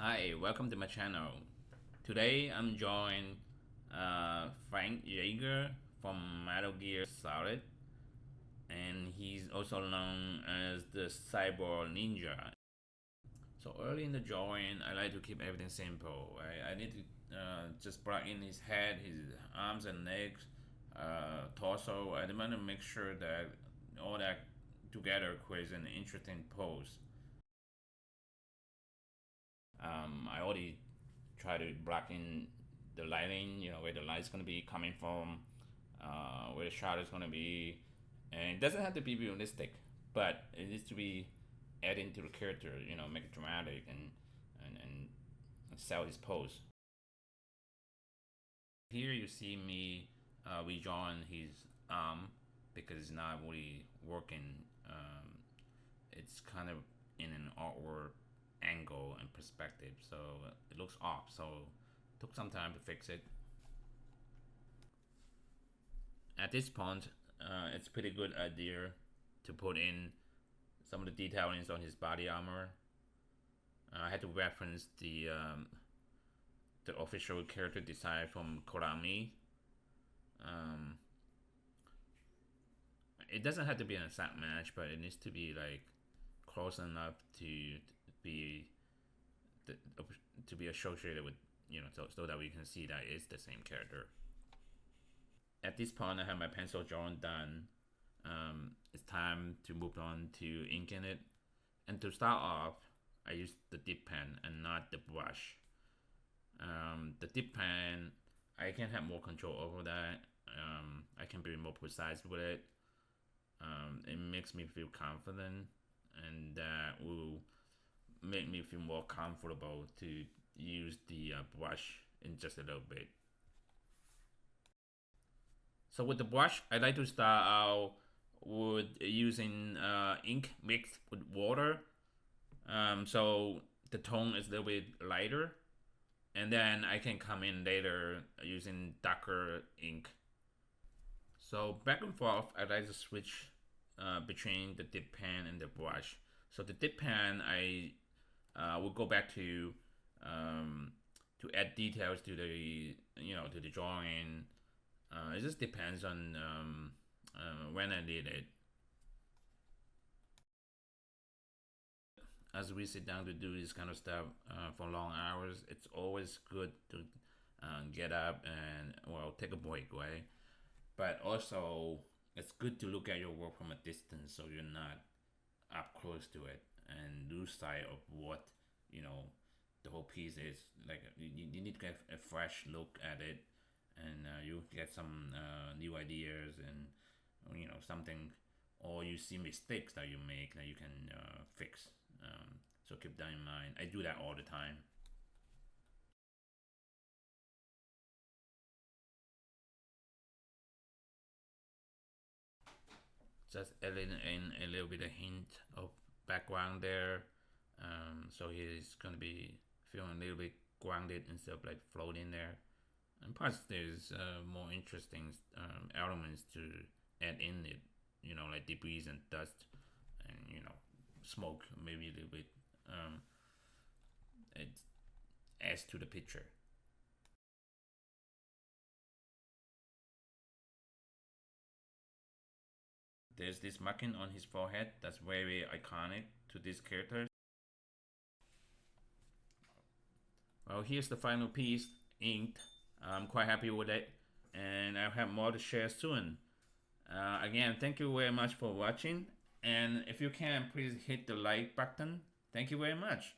Hi, welcome to my channel. Today I'm joined Frank Jaeger from Metal Gear Solid, and he's also known as the Cyborg Ninja. So early in the join, I like to keep everything simple. I need to just plug in his head, his arms and legs, torso. I want to make sure that all that together creates an interesting pose. I already try to block in the lighting, where the light's gonna be coming from, where the shadow is gonna be, and it doesn't have to be realistic, but it needs to be adding to the character, make it dramatic and sell his pose. Here you see me rejoin his arm because it's not really working. It's kind of in an awkward angle and perspective, so it looks off. So it took some time to fix it. At this point, it's a pretty good idea to put in some of the detailings on his body armor. I had to reference the official character design from Konami. Um, it doesn't have to be an exact match, but it needs to be like close enough be the, to be associated with, so that we can see that it's the same character. At this point, I have my pencil drawing done. It's time to move on to inking it. And to start off, I use the dip pen and not the brush. The dip pen, I can have more control over that. I can be more precise with it. It makes me feel confident, and that will make me feel more comfortable to use the brush in just a little bit. So with the brush, I like to start out with using ink mixed with water. So the tone is a little bit lighter, and then I can come in later using darker ink. So back and forth, I like to switch between the dip pen and the brush. So the dip pen, I will go back to add details to the drawing. It just depends on when I did it. As we sit down to do this kind of stuff for long hours, it's always good to get up and take a break, right? But also, it's good to look at your work from a distance so you're not up close to it and lose sight of what you know the whole piece is. Like you need to get a fresh look at it, and you get some new ideas and something, or you see mistakes that you make that you can fix. So keep that in mind. I do that all the time. Just adding in a little bit of hint of background there. So he's gonna be feeling a little bit grounded instead of like floating there. And plus, there's more interesting elements to add in it. Like debris and dust, and smoke maybe a little bit. It adds to the picture. There's this marking on his forehead that's very iconic to this character. Well, here's the final piece, inked. I'm quite happy with it, and I'll have more to share soon. Again, thank you very much for watching, and if you can, please hit the like button. Thank you very much.